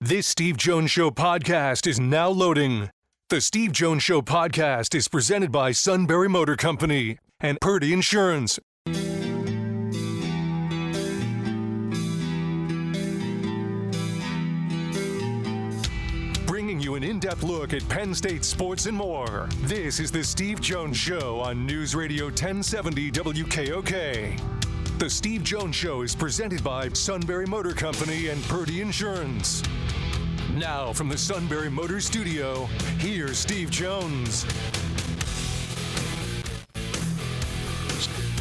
This Steve Jones Show podcast is now loading. The Steve Jones Show podcast is presented by Sunbury Motor Company and Purdy Insurance. Bringing you an in-depth look at Penn State sports and more. This is the Steve Jones Show on News Radio 1070 WKOK. The Steve Jones Show is presented by Sunbury Motor Company and Purdy Insurance. Now from the Sunbury Motor Studio, here's Steve Jones.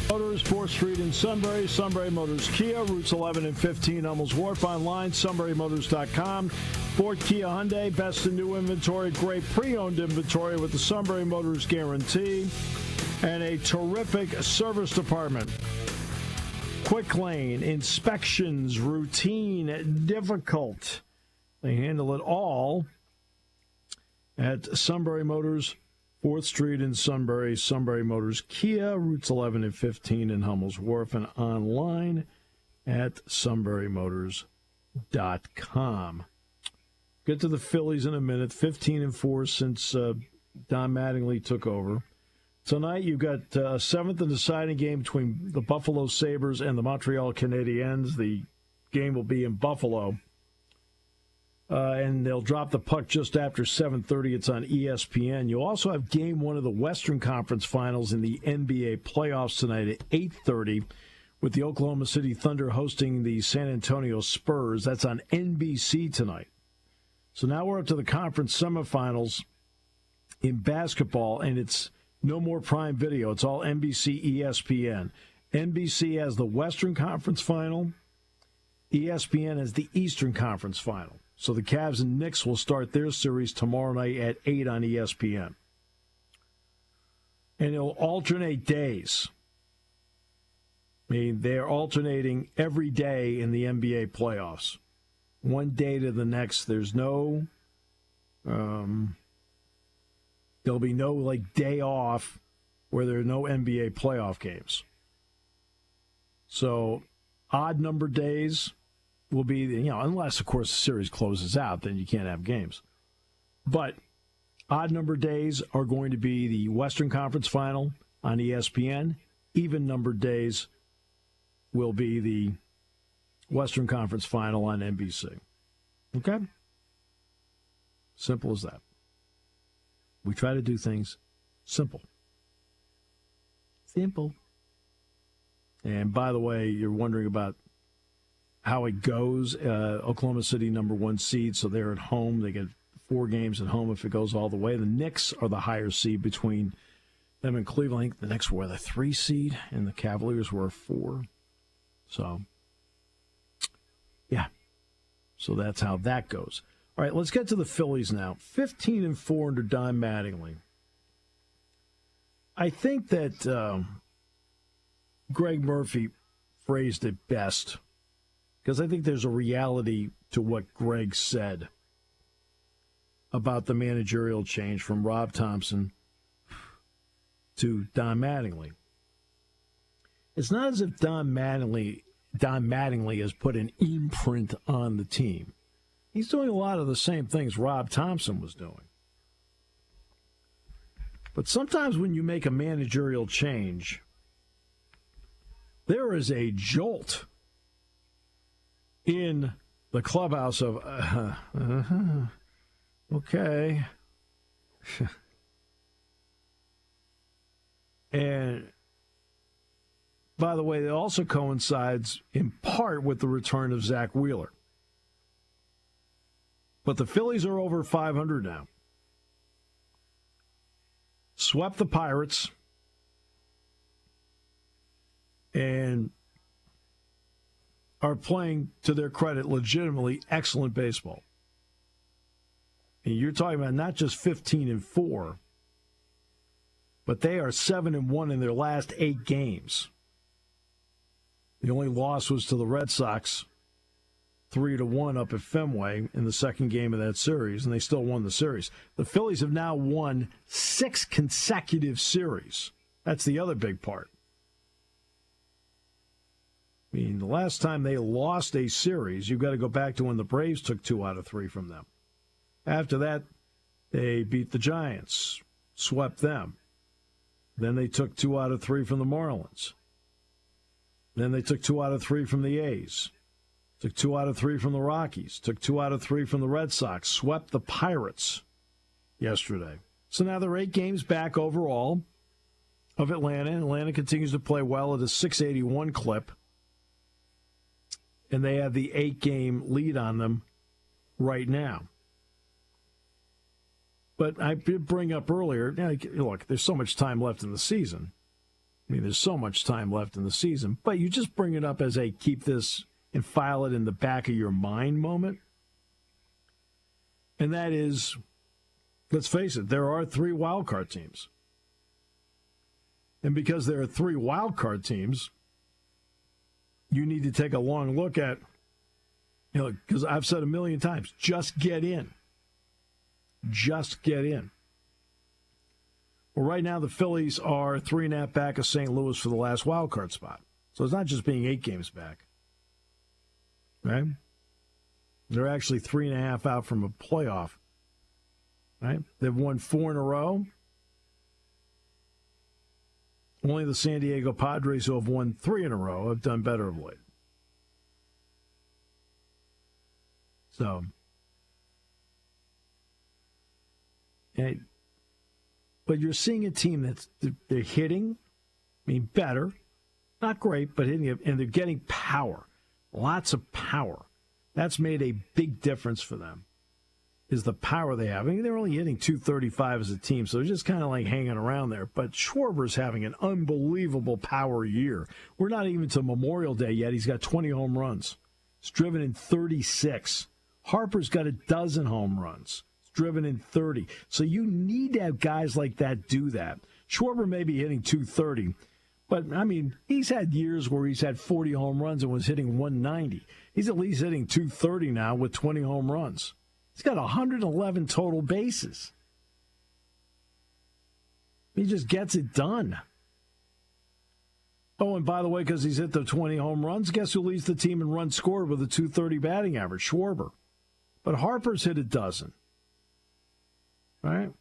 Motors, 4th Street in Sunbury, Sunbury Motors Kia, routes 11 and 15, Hummels Wharf, online, sunburymotors.com. Ford, Kia, Hyundai, best in new inventory, great pre-owned inventory with the Sunbury Motors guarantee, and a terrific service department. Quick lane, inspections, routine, difficult. They handle it all at Sunbury Motors, 4th Street in Sunbury, Sunbury Motors Kia, routes 11 and 15 in Hummels Wharf, and online at sunburymotors.com. Get to the Phillies in a minute, 15-4 since Don Mattingly took over. Tonight, you've got a seventh and deciding game between the Buffalo Sabres and the Montreal Canadiens. The game will be in Buffalo. And they'll drop the puck just after 7:30. It's on ESPN. You'll also have Game 1 of the Western Conference Finals in the NBA playoffs tonight at 8:30 with the Oklahoma City Thunder hosting the San Antonio Spurs. That's on NBC tonight. So now we're up to the conference semifinals in basketball, and it's no more Prime Video. It's all NBC, ESPN. NBC has the Western Conference Final. ESPN has the Eastern Conference Final. So the Cavs and Knicks will start their series tomorrow night at 8 on ESPN. And it'll alternate days. I mean, they're alternating every day in the NBA playoffs. One day to the next. There's no... There'll be no, day off where there are no NBA playoff games. So, odd number days will be, unless, of course, the series closes out, then you can't have games. But odd number days are going to be the Western Conference Final on ESPN. Even number days will be the Western Conference Final on NBC. Okay? Simple as that. We try to do things simple. Simple. And by the way, you're wondering about how it goes. Oklahoma City, number 1 seed, so they're at home. They get 4 games at home if it goes all the way. The Knicks are the higher seed between them and Cleveland. I think the Knicks were the 3 seed, and the Cavaliers were 4. So, yeah. So that's how that goes. All right, let's get to the Phillies now. 15-4 under Don Mattingly. I think that Greg Murphy phrased it best, because I think there's a reality to what Greg said about the managerial change from Rob Thompson to Don Mattingly. It's not as if Don Mattingly has put an imprint on the team. He's doing a lot of the same things Rob Thompson was doing. But sometimes when you make a managerial change, there is a jolt in the clubhouse of, okay. And by the way, it also coincides in part with the return of Zach Wheeler. But the Phillies are over 500 now. Swept the Pirates. And are playing, to their credit, legitimately excellent baseball. And you're talking about not just 15-4, but they are 7-1 in their last 8 games. The only loss was to the Red Sox, 3-1 up at Fenway in the second game of that series, and they still won the series. The Phillies have now won 6 consecutive series. That's the other big part. I mean, the last time they lost a series, you've got to go back to when the Braves took 2 out of 3 from them. After that, they beat the Giants, swept them. Then they took 2 out of 3 from the Marlins. Then they took 2 out of 3 from the A's. Took 2 out of 3 from the Rockies. Took 2 out of 3 from the Red Sox. Swept the Pirates yesterday. So now they're 8 games back overall of Atlanta. Atlanta continues to play well at a .681 clip. And they have the 8-game lead on them right now. But I did bring up earlier, look, there's so much time left in the season. I mean, there's so much time left in the season. But you just bring it up as a keep this and file it in the back of your mind moment. And that is, let's face it, there are 3 wildcard teams. And because there are 3 wildcard teams, you need to take a long look at, because I've said a million times, just get in. Just get in. Well, right now the Phillies are 3.5 back of St. Louis for the last wild card spot. So it's not just being 8 games back. Right? They're actually 3.5 out from a playoff. Right? They've won 4 in a row. Only the San Diego Padres, who have won 3 in a row, have done better of late. So, but you're seeing a team they're hitting, better, not great, but hitting it, and they're getting power, lots of power. That's made a big difference for them, is the power they have. They're only hitting .235 as a team, so they're just kind of like hanging around there. But Schwarber's having an unbelievable power year. We're not even to Memorial Day yet. He's got 20 home runs. He's driven in 36. Harper's got 12 home runs. He's driven in 30. So you need to have guys like that do that. Schwarber may be hitting .230, but, he's had years where he's had 40 home runs and was hitting .190. He's at least hitting .230 now with 20 home runs. He's got 111 total bases. He just gets it done. Oh, and by the way, because he's hit the 20 home runs, guess who leads the team in runs scored with a .230 batting average? Schwarber. But Harper's hit 12. Right?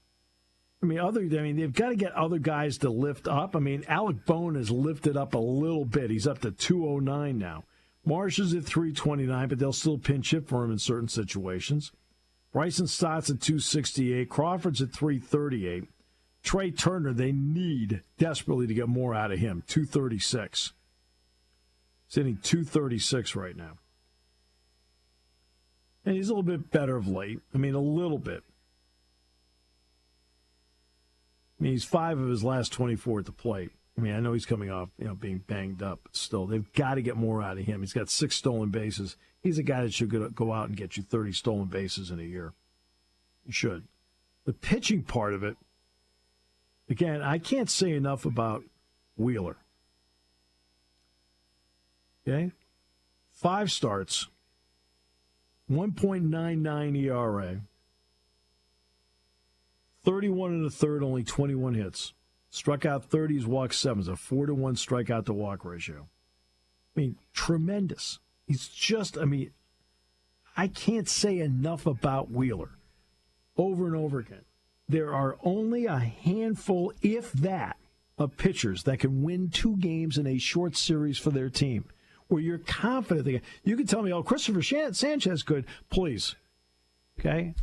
They've got to get other guys to lift up. Alec Bowen has lifted up a little bit. He's up to 209 now. Marsh is at 329, but they'll still pinch hit for him in certain situations. Bryson Stott's at 268. Crawford's at 338. Trey Turner, they need desperately to get more out of him, 236. He's hitting 236 right now. And he's a little bit better of late. A little bit. He's 5 of his last 24 at the plate. I know he's coming off, being banged up, but still, they've got to get more out of him. He's got 6 stolen bases. He's a guy that should go out and get you 30 stolen bases in a year. He should. The pitching part of it, again, I can't say enough about Wheeler. Okay? 5 starts, 1.99 ERA, 31 and a third, only 21 hits. Struck out 30, he's walked 7. It's a 4-to-1 strikeout to walk ratio. Tremendous. He's just, I can't say enough about Wheeler. Over and over again. There are only a handful, if that, of pitchers that can win 2 games in a short series for their team, where you're confident. You can tell me, Christopher Sanchez could. Please. Okay?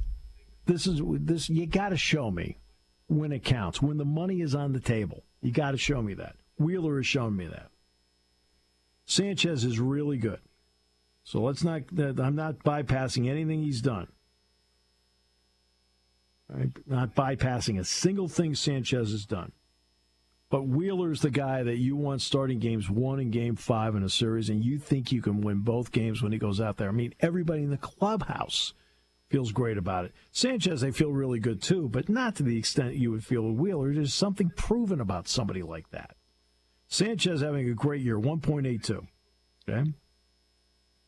This you got to show me when it counts, when the money is on the table. You got to show me that. Wheeler has shown me that. Sanchez is really good. So I'm not bypassing anything he's done. I'm not bypassing a single thing Sanchez has done. But Wheeler's the guy that you want starting games 1 and game 5 in a series, and you think you can win both games when he goes out there. Everybody in the clubhouse feels great about it. Sanchez, they feel really good too, but not to the extent you would feel with Wheeler. There's something proven about somebody like that. Sanchez having a great year, 1.82. Okay?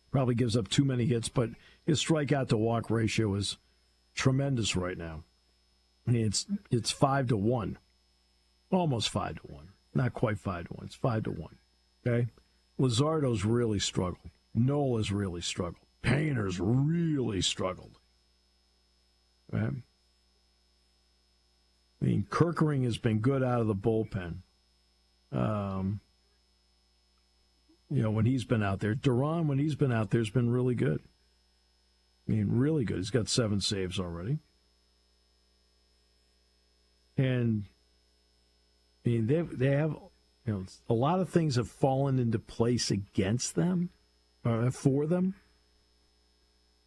Probably gives up too many hits, but his strikeout to walk ratio is tremendous right now. It's 5-to-1. Almost 5-to-1. Not quite 5-to-1. It's 5-to-1. Okay? Luzardo's really struggled. Nola's really struggled. Painter's really struggled. Right? I mean, Kirkering has been good out of the bullpen. When he's been out there. Duran, when he's been out there, has been really good. I mean, really good. He's got 7 saves already. And, I mean, they have, a lot of things have fallen into place against them, for them.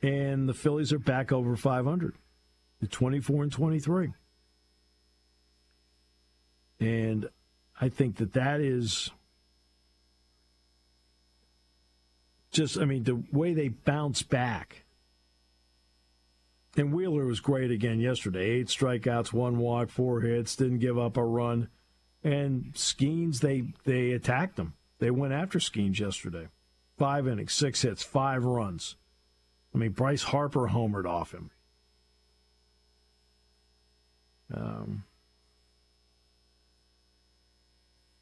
And the Phillies are back over 500. They're 24-23. And I think that is just, the way they bounce back. And Wheeler was great again yesterday. 8 strikeouts, 1 walk, 4 hits, didn't give up a run. And Skeens, they attacked him. They went after Skeens yesterday. 5 innings, 6 hits, 5 runs. Bryce Harper homered off him.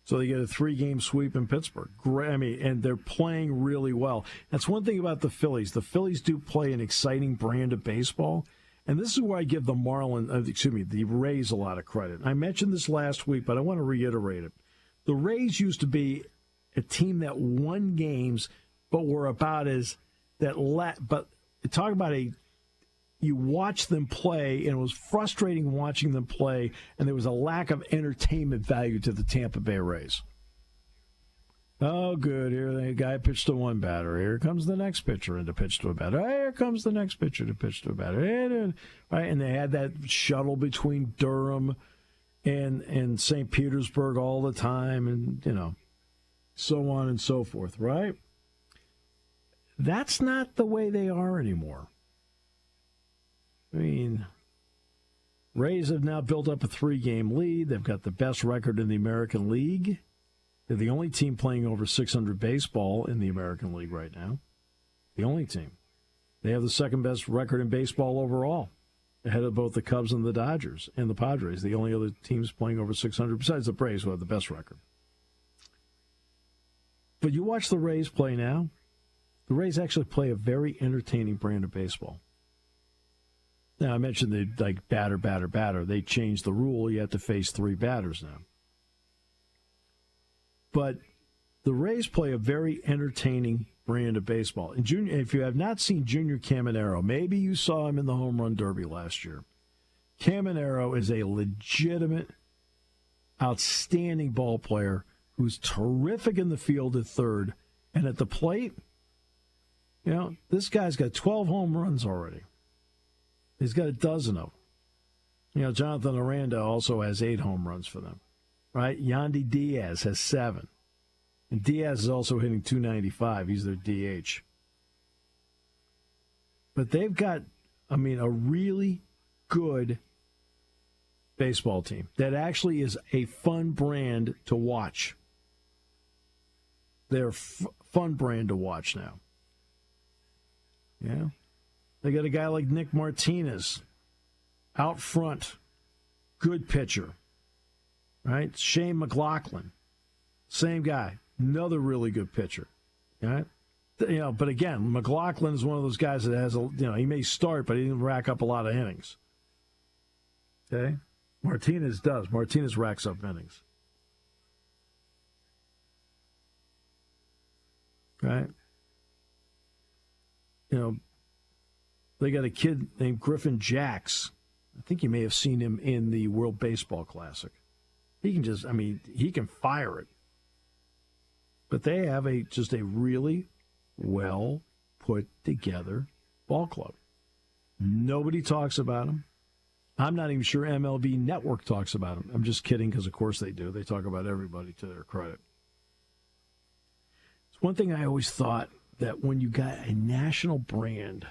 So they get a 3-game sweep in Pittsburgh. And they're playing really well. That's one thing about the Phillies. The Phillies do play an exciting brand of baseball. And this is where I give the the Rays a lot of credit. I mentioned this last week, but I want to reiterate it. The Rays used to be a team that won games, but were about but talk about you watch them play, and it was frustrating watching them play, and there was a lack of entertainment value to the Tampa Bay Rays. Oh, good. Here the guy pitched to one batter. Here comes the next pitcher in to pitch to a batter. Here comes the next pitcher to pitch to a batter. Right, and they had that shuttle between Durham and St. Petersburg all the time, and, so on and so forth, right? That's not the way they are anymore. Rays have now built up a 3-game lead. They've got the best record in the American League. They're the only team playing over 600 baseball in the American League right now. The only team. They have the second best record in baseball overall, ahead of both the Cubs and the Dodgers and the Padres. The only other teams playing over 600, besides the Braves, who have the best record. But you watch the Rays play now. The Rays actually play a very entertaining brand of baseball. Now, I mentioned the batter. They changed the rule. You have to face 3 batters now. But the Rays play a very entertaining brand of baseball. And if you have not seen Junior Caminero, maybe you saw him in the Home Run Derby last year. Caminero is a legitimate, outstanding ball player who's terrific in the field at third. And at the plate, this guy's got 12 home runs already. He's got a dozen of them. Jonathan Aranda also has 8 home runs for them, right? Yandy Diaz has 7. And Diaz is also hitting .295. He's their DH. But they've got, a really good baseball team that actually is a fun brand to watch. They're a fun brand to watch now. Yeah. They got a guy like Nick Martinez out front, good pitcher, right? Shane McLaughlin, same guy, another really good pitcher, right? But again, McLaughlin is one of those guys that has he may start, but he didn't rack up a lot of innings. Okay, Martinez does. Martinez racks up innings, right? They got a kid named Griffin Jacks. I think you may have seen him in the World Baseball Classic. He can he can fire it. But they have just a really well put together ball club. Nobody talks about him. I'm not even sure MLB Network talks about him. I'm just kidding because, of course, they do. They talk about everybody to their credit. It's one thing I always thought, that when you got a national brand,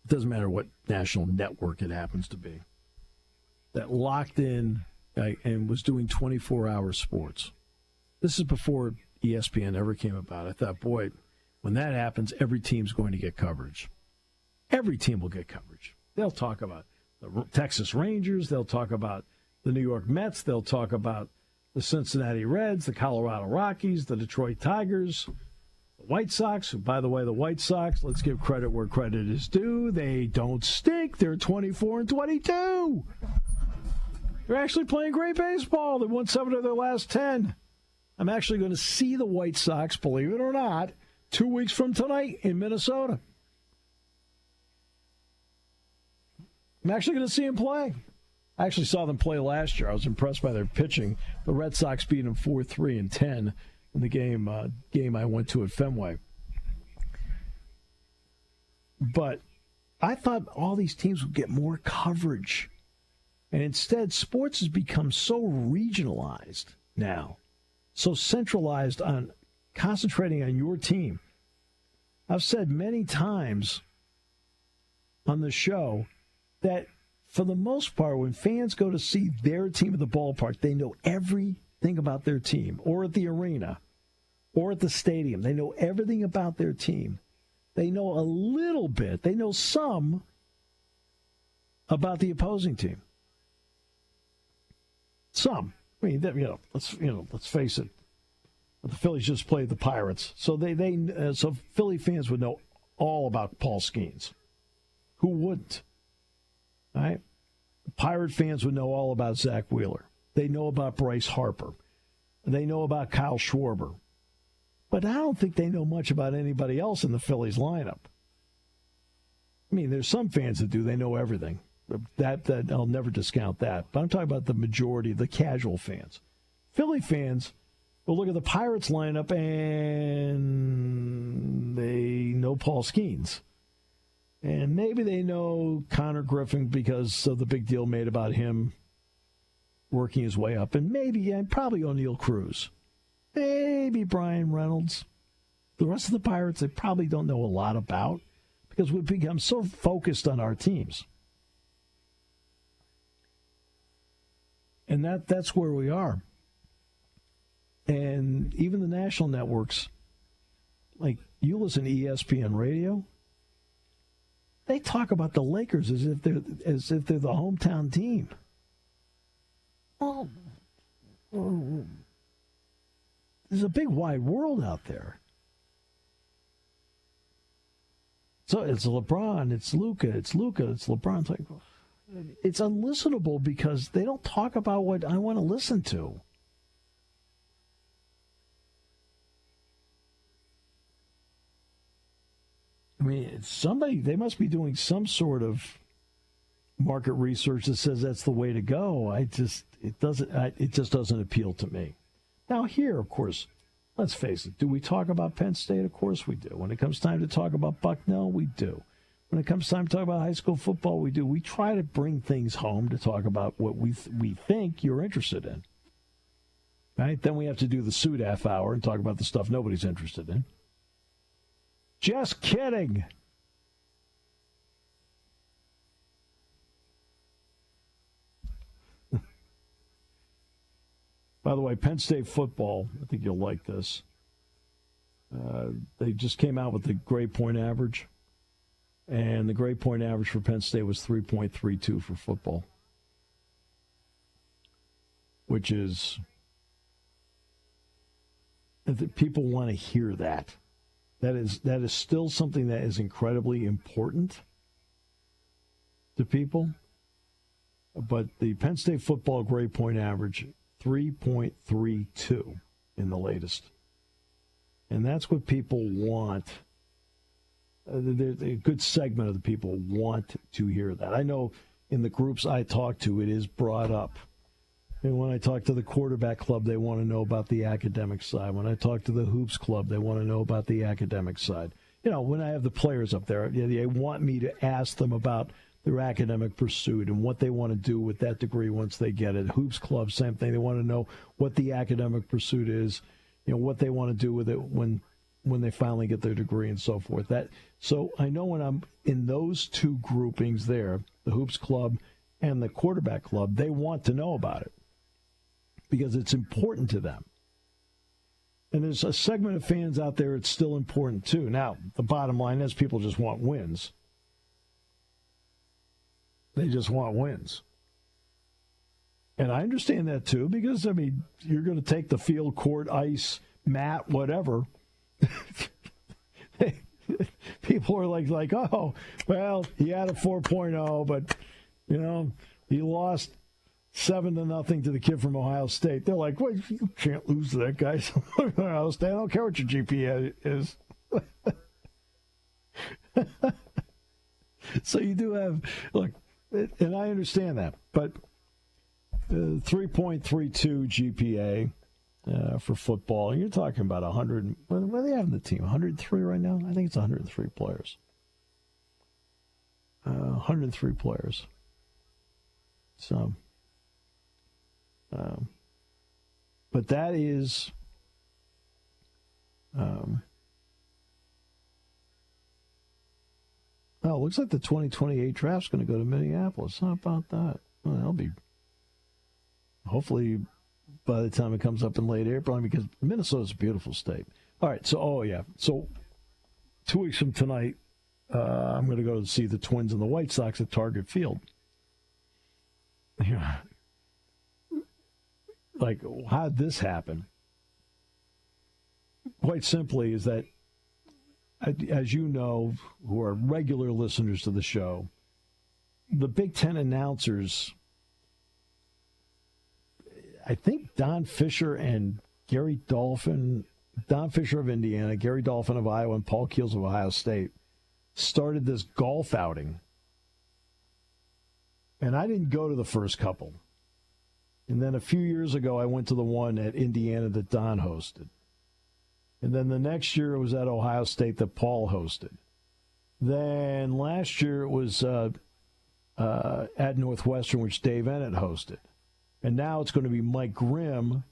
it doesn't matter what national network it happens to be, that locked in and was doing 24-hour sports. This is before ESPN ever came about. I thought, boy, when that happens, every team's going to get coverage. Every team will get coverage. They'll talk about the Texas Rangers. They'll talk about the New York Mets. They'll talk about the Cincinnati Reds, the Colorado Rockies, the Detroit Tigers, the White Sox. By the way, the White Sox, let's give credit where credit is due. They don't stink. They're 24-22. They're actually playing great baseball. They won 7 of their last 10. I'm actually going to see the White Sox, believe it or not, 2 weeks from tonight in Minnesota. I'm actually going to see them play. I actually saw them play last year. I was impressed by their pitching. The Red Sox beat them 4-3-10 in the game I went to at Fenway. But I thought all these teams would get more coverage. And instead, sports has become so regionalized now, so centralized on concentrating on your team. I've said many times on the show that for the most part, when fans go to see their team at the ballpark, they know everything about their team, or at the arena, or at the stadium. They know everything about their team. They know a little bit. They know some about the opposing team. Some. I mean, let's face it. The Phillies just played the Pirates, so so Philly fans would know all about Paul Skeens. Who wouldn't? All right? Pirate fans would know all about Zach Wheeler. They know about Bryce Harper. They know about Kyle Schwarber. But I don't think they know much about anybody else in the Phillies lineup. I mean, there's some fans that do. They know everything. That I'll never discount that. But I'm talking about the majority, the casual fans. Philly fans will look at the Pirates lineup and they know Paul Skeens. And maybe they know Connor Griffin because of the big deal made about him working his way up. And probably O'Neal Cruz. Maybe Brian Reynolds. The rest of the Pirates, they probably don't know a lot about because we've become so focused on our teams. And that's where we are. And even the national networks, like you listen to ESPN radio, they talk about the Lakers as if they're the hometown team. Well, there's a big wide world out there. So it's LeBron, it's Luka, it's LeBron. It's like, it's unlistenable because they don't talk about what I want to listen to. I mean, they must be doing some sort of market research that says that's the way to go. It just doesn't appeal to me. Now here, of course, let's face it. Do we talk about Penn State? Of course we do. When it comes time to talk about Bucknell, we do. When it comes time to talk about high school football, we do. We try to bring things home to talk about what we think you're interested in. Right? Then we have to do the suit half hour and talk about the stuff nobody's interested in. Just kidding. By the way, Penn State football, I think you'll like this. They just came out with the grade point average. And the grade point average for Penn State was 3.32 for football. Which is, people want to hear that. That is still something that is incredibly important to people. But the Penn State football grade point average, 3.32 in the latest. And that's what people want. A good segment of the people want to hear that. I know in the groups I talk to, it is brought up. And when I talk to the quarterback club, they want to know about the academic side. When I talk to the hoops club, they want to know about the academic side. You know, when I have the players up there, they want me to ask them about their academic pursuit and what they want to do with that degree once they get it. Hoops club, same thing. They want to know what the academic pursuit is, you know, what they want to do with it when they finally get their degree and so forth. So I know when I'm in those two groupings there, the hoops club and the quarterback club, they want to know about it because it's important to them. And there's a segment of fans out there it's still important too. Now, the bottom line is people just want wins. They just want wins. And I understand that, too, because, I mean, you're going to take the field, court, ice, mat, whatever. People are like, oh, well, he had a 4.0, but, you know, he lost 7-0 to the kid from Ohio State. They're like, well, you can't lose to that guy from Ohio State. I don't care what your GPA is. So you do have, look, and I understand that, but 3.32 GPA for football. You're talking about 100. What do they have in the team? 103 right now? I think it's 103 players. 103 players. So, but that is, it looks like the 2028 draft's going to go to Minneapolis. How about that? Well, that'll be, hopefully, by the time it comes up in late April, because Minnesota's a beautiful state. All right, so, So 2 weeks from tonight, I'm going to go to see the Twins and the White Sox at Target Field. Yeah. Like, how'd this happen? Quite simply is that, as you know, who are regular listeners to the show, the Big Ten announcers, I think Don Fisher and Gary Dolphin, Don Fisher of Indiana, Gary Dolphin of Iowa, and Paul Keels of Ohio State, started this golf outing. And I didn't go to the first couple. And then a few years ago, I went to the one at Indiana that Don hosted. And then the next year, it was at Ohio State that Paul hosted. Then last year, it was at Northwestern, which Dave Ennett hosted. And now it's going to be Mike Grimm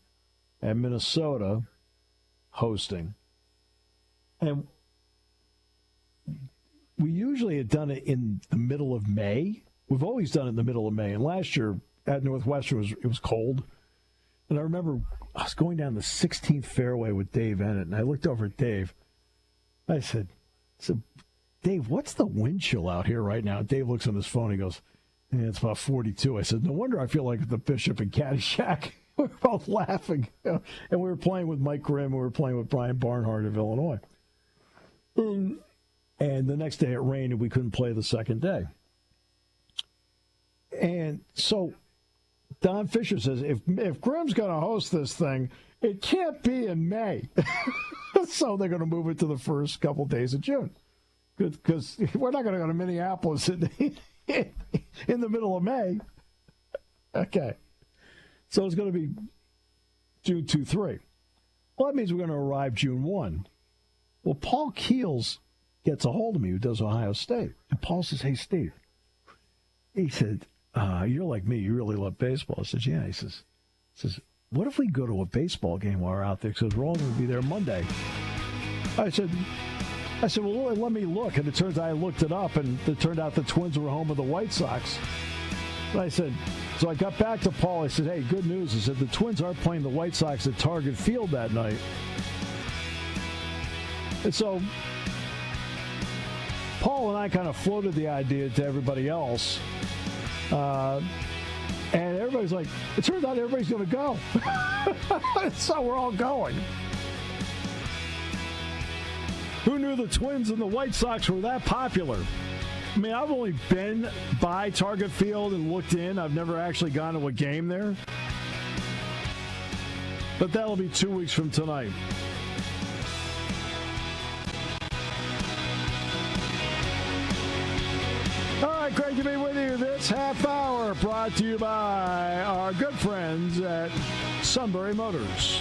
at Minnesota hosting. And we usually had done it in the middle of May. We've always done it in the middle of May. And last year at Northwestern, it was cold. And I remember I was going down the 16th fairway with Dave Ennett, and I looked over at Dave. I said, Dave, what's the wind chill out here right now? Dave looks on his phone. He goes, it's about 42. I said, no wonder I feel like the Bishop and Caddyshack. We were both laughing. And we were playing with Mike Grimm. We were playing with Brian Barnhart of Illinois. And the next day it rained, and we couldn't play the second day. And so Don Fisher says, if Grimm's going to host this thing, it can't be in May. So they're going to move it to the first couple days of June. Because we're not going to go to Minneapolis in the middle of May. Okay. So it's going to be June 2, 3. Well, that means we're going to arrive June 1. Well, Paul Keels gets a hold of me, who does Ohio State. And Paul says, hey, Steve. He said, you're like me. You really love baseball. I said, yeah. He says, what if we go to a baseball game while we're out there? Because we're all going to be there Monday. I said, well, let me look. And it turns out I looked it up, and it turned out the Twins were home with the White Sox. And I said, so I got back to Paul. I said, hey, good news. I said, the Twins are playing the White Sox at Target Field that night. And so Paul and I kind of floated the idea to everybody else. And everybody's like, it turns out everybody's going to go. So we're all going. Who knew the Twins and the White Sox were that popular? I mean, I've only been by Target Field and looked in. I've never actually gone to a game there. But that'll be 2 weeks from tonight. All right, great to be with you this half hour, brought to you by our good friends at Sunbury Motors.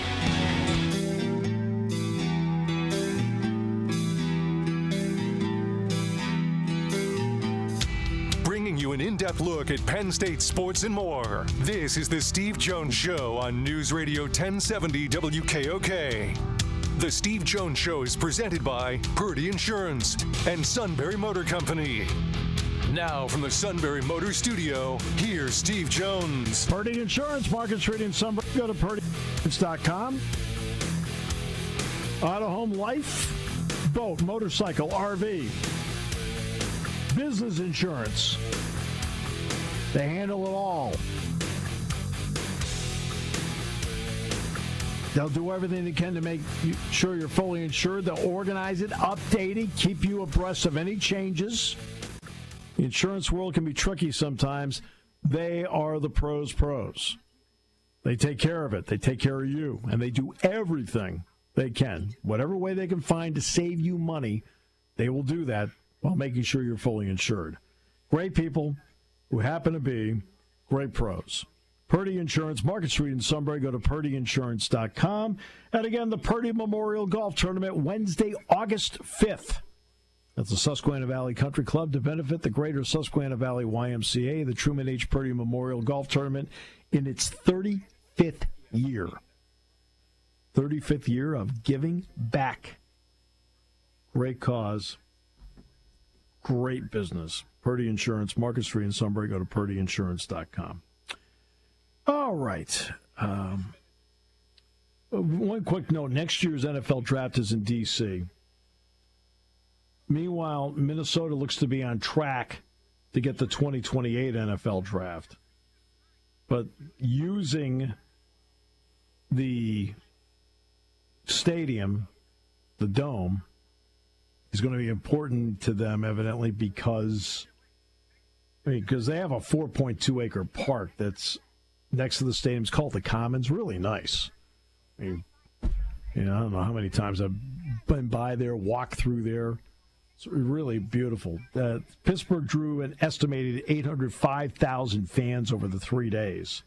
Bringing you an in-depth look at Penn State sports and more. This is the Steve Jones Show on News Radio 1070 WKOK. The Steve Jones Show is presented by Purdy Insurance and Sunbury Motor Company. Now from the Sunbury Motor Studio, here's Steve Jones. Purdy Insurance, Market Street in Sunbury. Go to purdyinsurance.com. Auto, home, life, boat, motorcycle, RV, business insurance. They handle it all. They'll do everything they can to make sure you're fully insured. They'll organize it, update it, keep you abreast of any changes. The insurance world can be tricky sometimes. They are the pros. They take care of it. They take care of you. And they do everything they can. Whatever way they can find to save you money, they will do that while making sure you're fully insured. Great people who happen to be great pros. Purdy Insurance, Market Street in Sunbury. Go to purdyinsurance.com. And again, the Purdy Memorial Golf Tournament, Wednesday, August 5th. That's the Susquehanna Valley Country Club to benefit the Greater Susquehanna Valley YMCA, the Truman H. Purdy Memorial Golf Tournament in its 35th year. 35th year of giving back. Great cause. Great business. Purdy Insurance, Market Street in Sunbury. Go to purdyinsurance.com. All right. One quick note. Next year's NFL draft is in D.C. Meanwhile, Minnesota looks to be on track to get the 2028 NFL draft. But using the stadium, the dome, is going to be important to them, evidently, because they have a 4.2-acre park that's next to the stadium. It's called the Commons. Really nice. I mean, I don't know how many times I've been by there, walked through there. It's really beautiful. Pittsburgh drew an estimated 805,000 fans over the 3 days.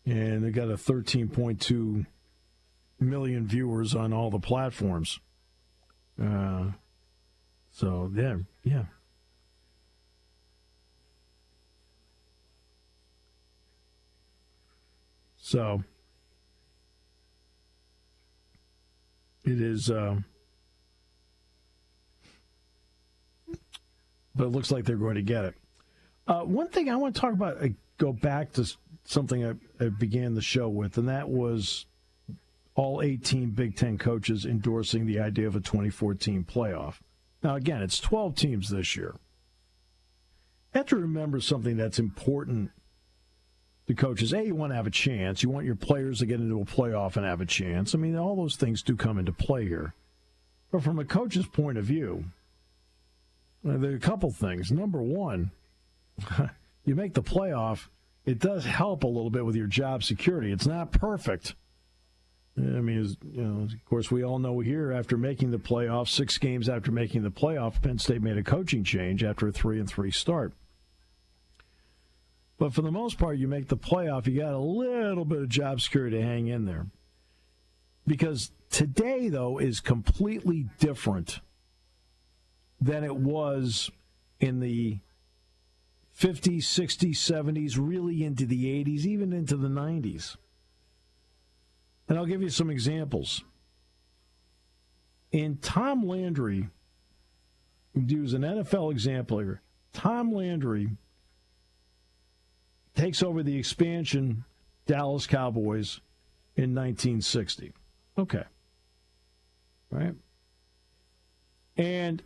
And they got a 13.2 million viewers on all the platforms. So, yeah. So, it is... but it looks like they're going to get it. One thing I want to talk about, go back to something I began the show with, and that was all 18 Big Ten coaches endorsing the idea of a 2014 playoff. Now, again, it's 12 teams this year. You have to remember something that's important to coaches. A, you want to have a chance. You want your players to get into a playoff and have a chance. I mean, all those things do come into play here. But from a coach's point of view, there are a couple things. Number one, you make the playoff, it does help a little bit with your job security. It's not perfect. I mean, of course, we all know here after making the playoff, 6 games after making the playoff, Penn State made a coaching change after a 3-3 start. But for the most part, you make the playoff, you got a little bit of job security to hang in there. Because today, though, is completely different than it was in the 50s, 60s, 70s, really into the 80s, even into the 90s. And I'll give you some examples. In Tom Landry, who's an NFL example here, Tom Landry takes over the expansion Dallas Cowboys in 1960. Okay. All right. And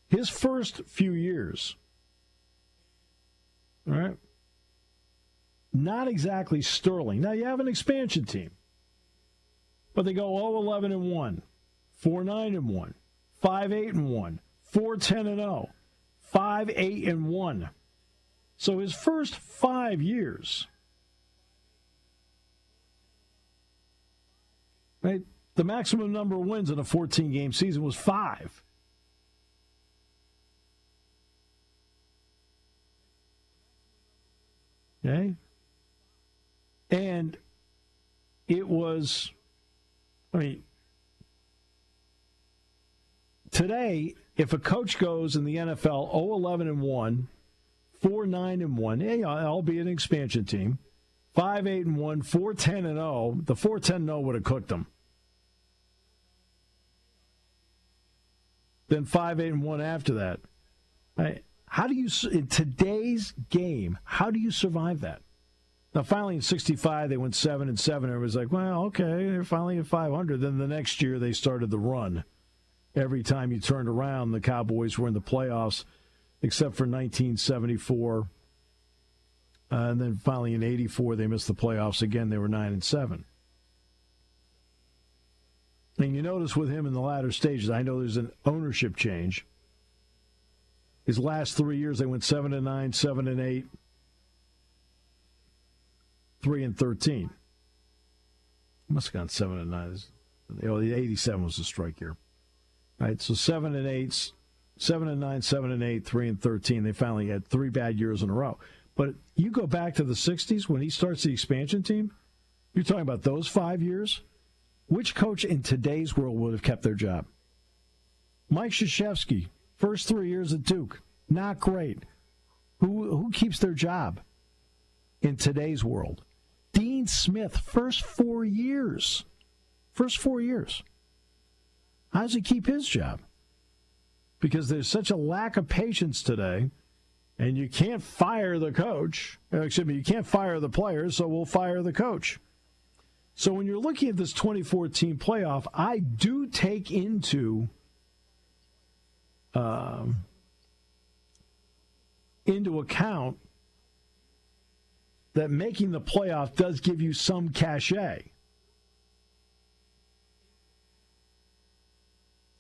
his first few years, all right, not exactly sterling. Now, you have an expansion team, but they go 0-11-1, 4-9-1, 5-8-1, 4-10-0, 5-8-1. So his first 5 years, right, the maximum number of wins in a 14-game season was 5. Okay? And it was, today, if a coach goes in the NFL 0-11-1, 4-9-1, albeit an expansion team, 5-8-1, 4-10-0, the 4-10-0 would have cooked them. Then 5-8-1 after that. Right? How do you, in today's game, how do you survive that? Now, finally in 65, they went 7-7. It was like, well, okay, they're finally at 500. Then the next year, they started the run. Every time you turned around, the Cowboys were in the playoffs, except for 1974 And then finally in '84, they missed the playoffs again. They were 9-7. And you notice with him in the latter stages, I know there's an ownership change. His last 3 years, they went 7-9, 7-8, 3-13. Must have gone 7-9. The 87 was the strike year. Right, so 7-8, 7-9, 7-8, 3-13. They finally had 3 bad years in a row. But you go back to the 60s when he starts the expansion team, you're talking about those 5 years. Which coach in today's world would have kept their job? Mike Krzyzewski, first 3 years at Duke, not great. Who keeps their job in today's world? Dean Smith, first 4 years. First 4 years. How does he keep his job? Because there's such a lack of patience today, and you can't fire the coach. Excuse me, you can't fire the players, so we'll fire the coach. So when you're looking at this 2014 playoff, I do take into account that making the playoff does give you some cachet.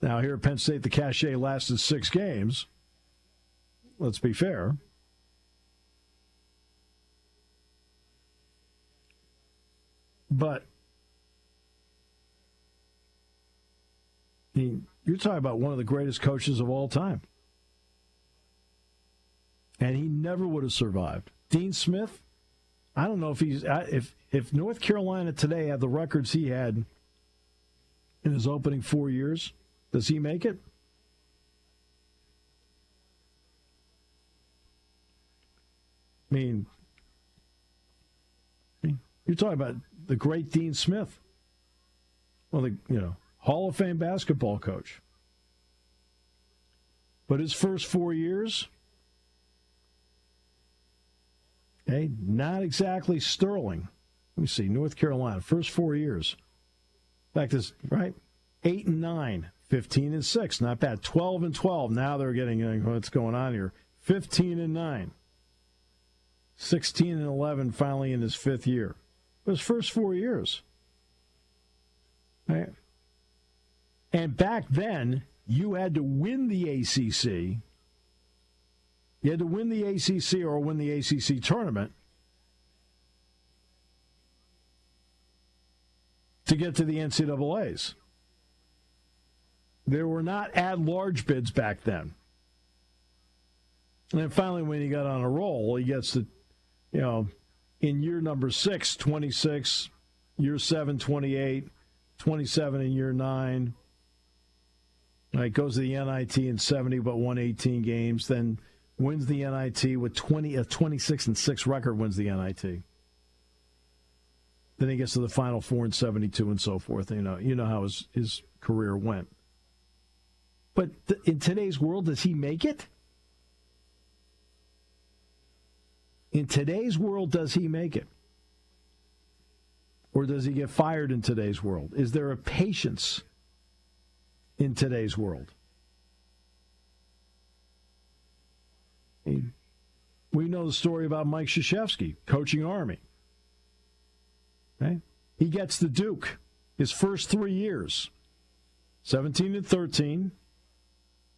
Now, here at Penn State, the cachet lasted 6 games. Let's be fair. But you're talking about one of the greatest coaches of all time. And he never would have survived. Dean Smith, I don't know if he's if North Carolina today had the records he had in his opening 4 years, does he make it? I mean, you're talking about the great Dean Smith. Well, Hall of Fame basketball coach. But his first 4 years, not exactly sterling. Let me see, North Carolina, first 4 years. In fact, this, right? 8-9, 15-6, not bad. 12-12, now they're getting, what's going on here? 15-9. 16-11 finally in his 5th year. His first 4 years. Right? And back then, you had to win the ACC. You had to win the ACC or win the ACC tournament to get to the NCAAs. There were not at-large bids back then. And then finally, when he got on a roll, he gets to, in year number 6, 26, year 7, 28, 27 in year 9. Goes to the NIT in 70, but won 18 games. Then wins the NIT with 26-6 record, wins the NIT. Then he gets to the Final Four in 72 and so forth. You know how his career went. But in today's world, does he make it? In today's world, does he make it? Or does he get fired in today's world? Is there a patience in today's world? We know the story about Mike Krzyzewski coaching Army. Okay? He gets to Duke his first 3 years, 17-13,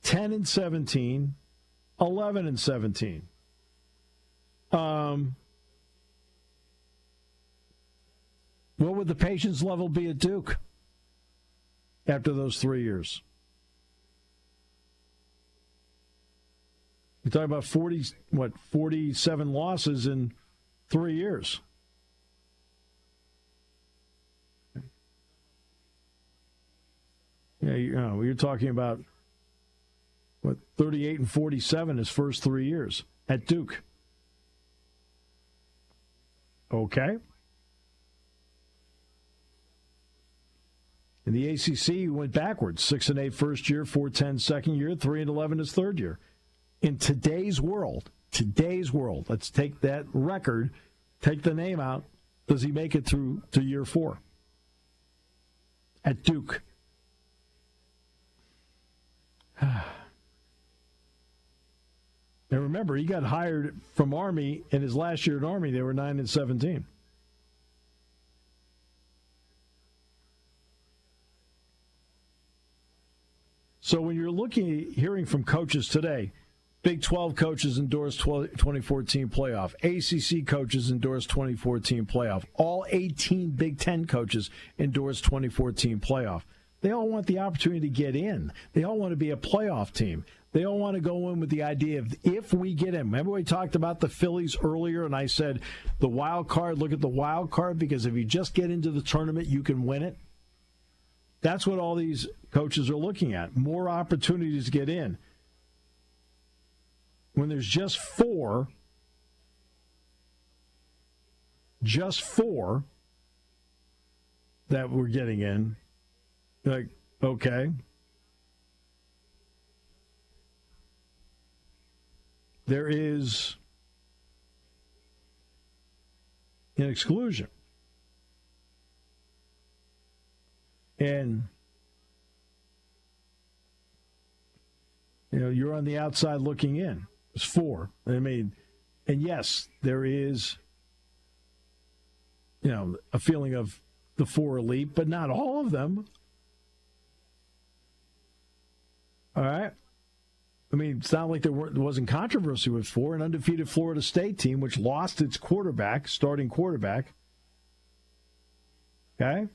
10-17, 11-17. What would the patience level be at Duke after those 3 years? You're talking about 47 losses in 3 years. Yeah, you're talking about 38-47 his first 3 years at Duke. Okay. In the ACC, he went backwards. 6-8 first year, 4-10 second year, 3-11 his third year. In today's world, let's take that record, take the name out. Does he make it through to year 4 at Duke? And remember, he got hired from Army. In his last year at Army, they were 9-17. So when you're hearing from coaches today, Big 12 coaches endorsed 2014 playoff. ACC coaches endorsed 2014 playoff. All 18 Big 10 coaches endorsed 2014 playoff. They all want the opportunity to get in. They all want to be a playoff team. They all want to go in with the idea of if we get in. Remember we talked about the Phillies earlier, and I said the wild card, look at the wild card, because if you just get into the tournament, you can win it. That's what all these coaches are looking at. More opportunities to get in. When there's just four that we're getting in, like, okay. There is an exclusion. And, you're on the outside looking in. It's four. I mean, and yes, there is, a feeling of the four elite, but not all of them. All right? I mean, it's not like there wasn't controversy with four. An undefeated Florida State team, which lost its starting quarterback. Okay?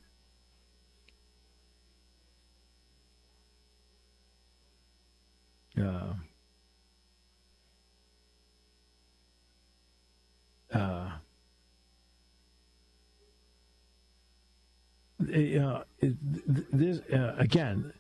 This again.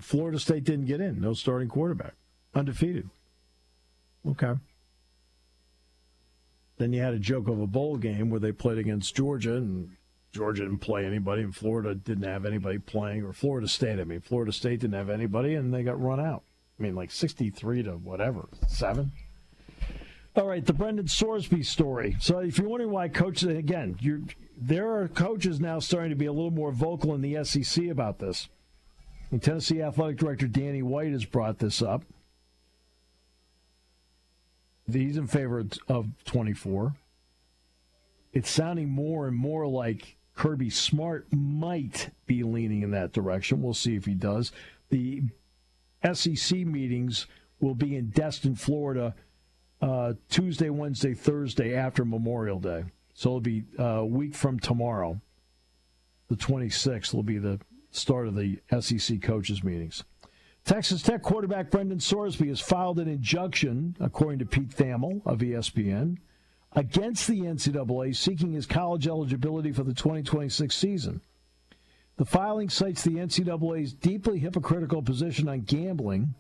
Florida State didn't get in. No starting quarterback. Undefeated. Okay. Then you had a joke of a bowl game where they played against Georgia, and Georgia didn't play anybody, and Florida didn't have anybody playing, or Florida State didn't have anybody, and they got run out. Like 63 to whatever, 7. All right, the Brendan Sorsby story. So if you're wondering why coaches, again, there are coaches now starting to be a little more vocal in the SEC about this. And Tennessee Athletic Director Danny White has brought this up. He's in favor of 24. It's sounding more and more like Kirby Smart might be leaning in that direction. We'll see if he does. The SEC meetings will be in Destin, Florida, Tuesday, Wednesday, Thursday after Memorial Day. So it'll be a week from tomorrow. The 26th will be the start of the SEC coaches meetings. Texas Tech quarterback Brendan Sorsby has filed an injunction, according to Pete Thamel of ESPN, against the NCAA seeking his college eligibility for the 2026 season. The filing cites the NCAA's deeply hypocritical position on gambling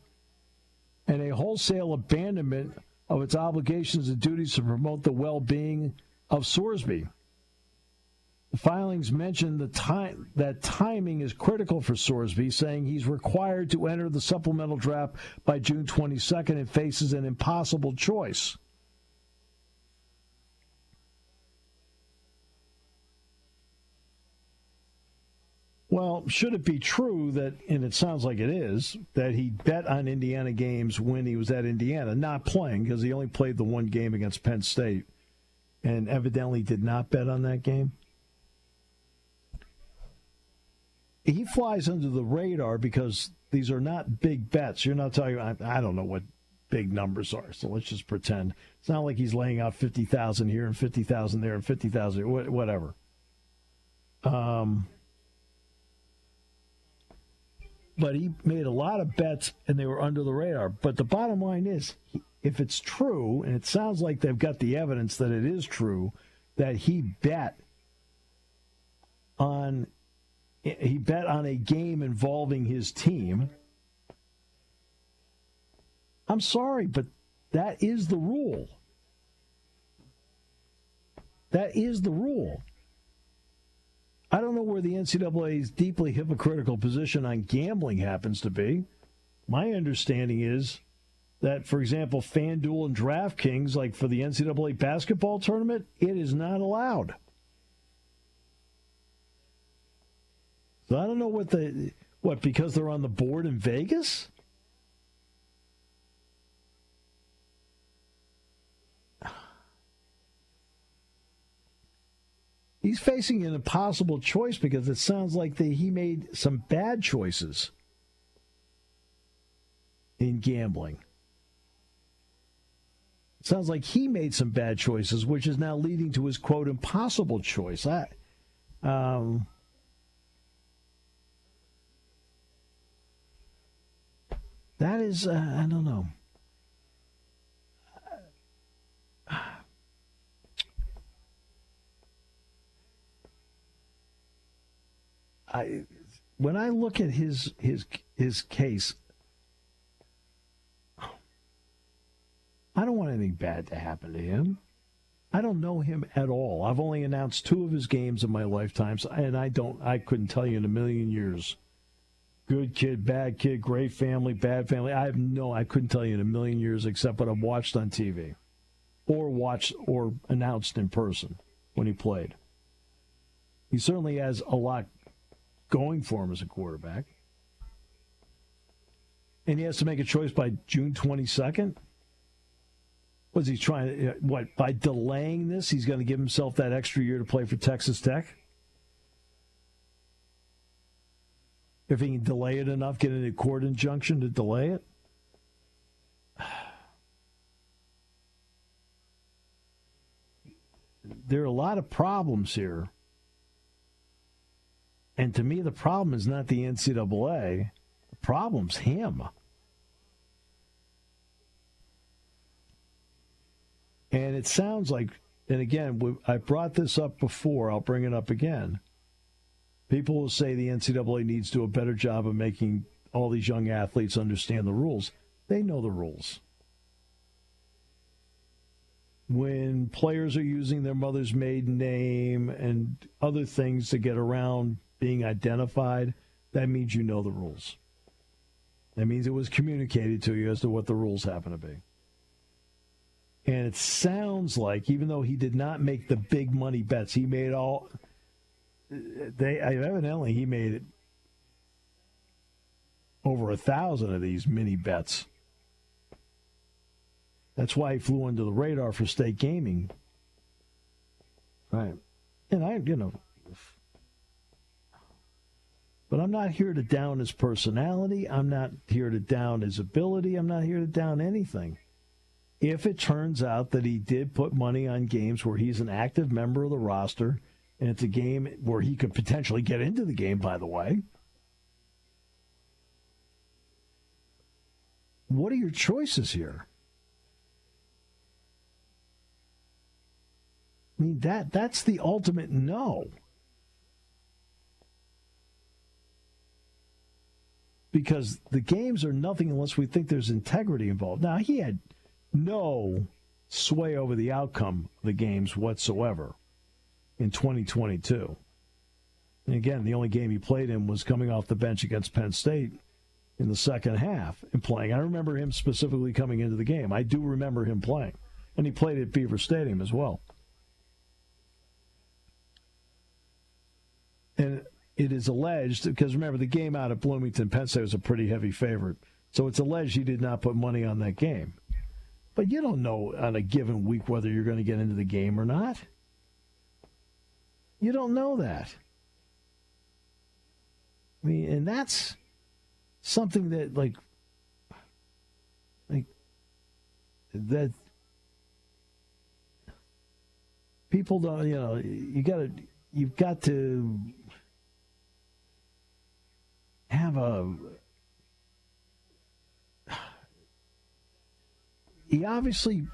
and a wholesale abandonment of its obligations and duties to promote the well-being of Sorsby. The filings mention that timing is critical for Sorsby, saying he's required to enter the supplemental draft by June 22nd and faces an impossible choice. Well, should it be true that, and it sounds like it is, that he bet on Indiana games when he was at Indiana, not playing because he only played the one game against Penn State, and evidently did not bet on that game? He flies under the radar because these are not big bets. You're not talking about, I don't know what big numbers are, so let's just pretend. It's not like he's laying out 50,000 here and 50,000 there and 50,000, whatever. But he made a lot of bets, and they were under the radar. But the bottom line is, if it's true, and it sounds like they've got the evidence that it is true, that he bet on a game involving his team, I'm sorry, but that is the rule. That is the rule. I don't know where the NCAA's deeply hypocritical position on gambling happens to be. My understanding is that, for example, FanDuel and DraftKings, like for the NCAA basketball tournament, it is not allowed. So I don't know what because they're on the board in Vegas? He's facing an impossible choice because it sounds like he made some bad choices in gambling. It sounds like he made some bad choices, which is now leading to his, quote, impossible choice. That is, I don't know. When I look at his case, I don't want anything bad to happen to him. I don't know him at all. I've only announced 2 of his games in my lifetime, and I couldn't tell you in a million years. Good kid, bad kid, great family, bad family. I couldn't tell you in a million years except what I've watched on TV or announced in person when he played. He certainly has a lot going for him as a quarterback. And he has to make a choice by June 22nd? Was he trying to, by delaying this, he's going to give himself that extra year to play for Texas Tech? If he can delay it enough, get a court injunction to delay it? There are a lot of problems here. And to me, the problem is not the NCAA. The problem's him. And it sounds like, and again, I brought this up before, I'll bring it up again. People will say the NCAA needs to do a better job of making all these young athletes understand the rules. They know the rules. When players are using their mother's maiden name and other things to get around being identified, that means you know the rules. That means it was communicated to you as to what the rules happen to be. And it sounds like, even though he did not make the big money bets, he made evidently he made over 1,000 of these mini bets. That's why he flew under the radar for state gaming. Right. And but I'm not here to down his personality. I'm not here to down his ability. I'm not here to down anything. If it turns out that he did put money on games where he's an active member of the roster, and it's a game where he could potentially get into the game, by the way, what are your choices here? I mean, that's the ultimate no. Because the games are nothing unless we think there's integrity involved. Now, he had no sway over the outcome of the games whatsoever in 2022. And again, the only game he played in was coming off the bench against Penn State in the second half and playing. I remember him specifically coming into the game. I do remember him playing. And he played at Beaver Stadium as well. And it is alleged, because remember, the game out at Bloomington, Penn State was a pretty heavy favorite. So it's alleged he did not put money on that game. But you don't know on a given week whether you're going to get into the game or not. You don't know that. I mean, and that's something that, like that people don't, you've got to have he obviously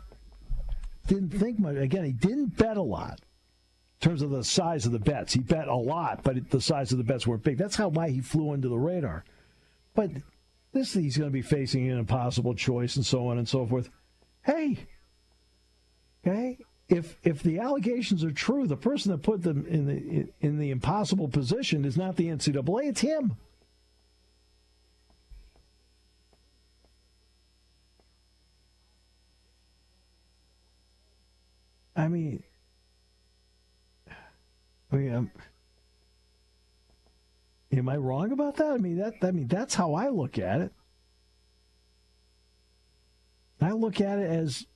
didn't think much. Again, he didn't bet a lot in terms of the size of the bets. He bet a lot, but the size of the bets weren't big. That's why he flew under the radar. But he's going to be facing an impossible choice and so on and so forth. Hey, okay, if the allegations are true, the person that put them in the impossible position is not the NCAA, it's him. I mean, Am I wrong about that? I mean, that's how I look at it. I look at it as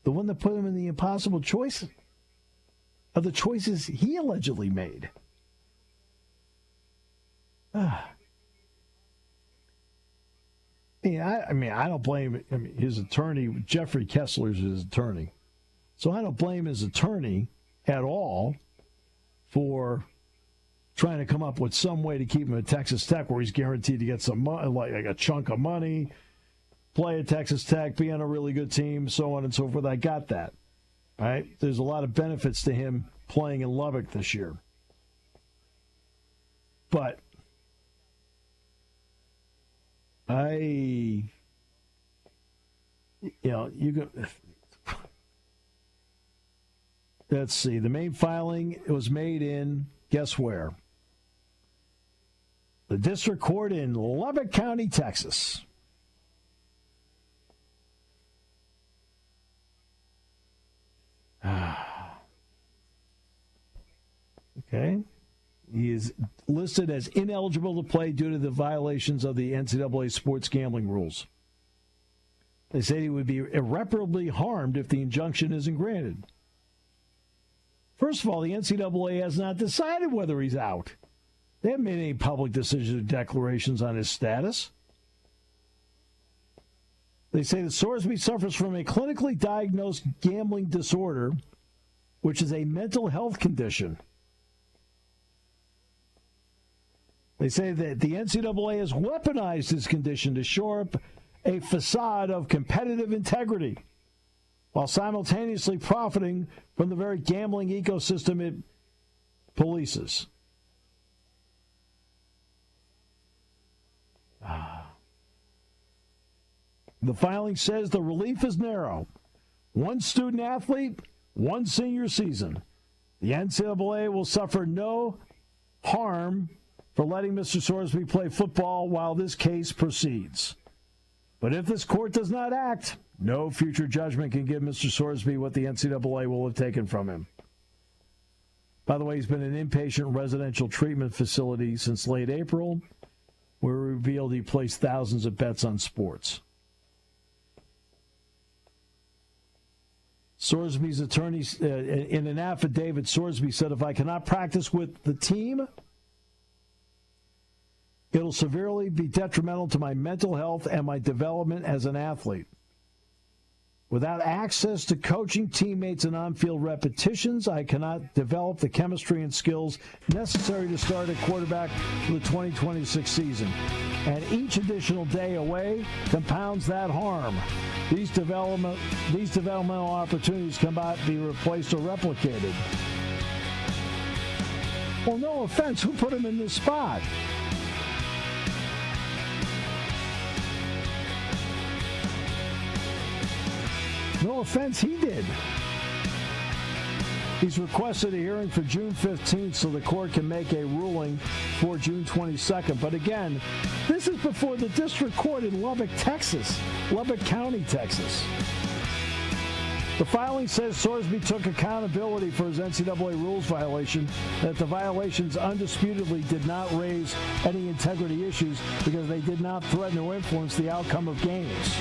the one that put him in the impossible choice of the choices he allegedly made. I don't blame his attorney. Jeffrey Kessler's his attorney. So I don't blame his attorney at all for trying to come up with some way to keep him at Texas Tech where he's guaranteed to get some money, like a chunk of money, play at Texas Tech, be on a really good team, so on and so forth. I got that. Right? There's a lot of benefits to him playing in Lubbock this year. But let's see. The main filing was made in, guess where? The district court in Lubbock County, Texas. Okay. He is listed as ineligible to play due to the violations of the NCAA sports gambling rules. They say he would be irreparably harmed if the injunction isn't granted. First of all, the NCAA has not decided whether he's out. They haven't made any public decisions or declarations on his status. They say that Sorsby suffers from a clinically diagnosed gambling disorder, which is a mental health condition. They say that the NCAA has weaponized his condition to shore up a facade of competitive integrity while simultaneously profiting from the very gambling ecosystem it polices. The filing says the relief is narrow. One student athlete, one senior season. The NCAA will suffer no harm for letting Mr. Sorsby play football while this case proceeds. But if this court does not act, no future judgment can give Mr. Sorsby what the NCAA will have taken from him. By the way, he's been in an inpatient residential treatment facility since late April, where it revealed he placed thousands of bets on sports. Sorsby's attorney, in an affidavit, Sorsby said, if I cannot practice with the team, it'll severely be detrimental to my mental health and my development as an athlete. Without access to coaching, teammates, and on-field repetitions, I cannot develop the chemistry and skills necessary to start at quarterback for the 2026 season. And each additional day away compounds that harm. These developmental opportunities cannot be replaced or replicated. Well, no offense, who put him in this spot? No offense, he did. He's requested a hearing for June 15th so the court can make a ruling for June 22nd. But again, this is before the district court in Lubbock, Texas, Lubbock County, Texas. The filing says Sorsby took accountability for his NCAA rules violation, that the violations undisputedly did not raise any integrity issues because they did not threaten or influence the outcome of games.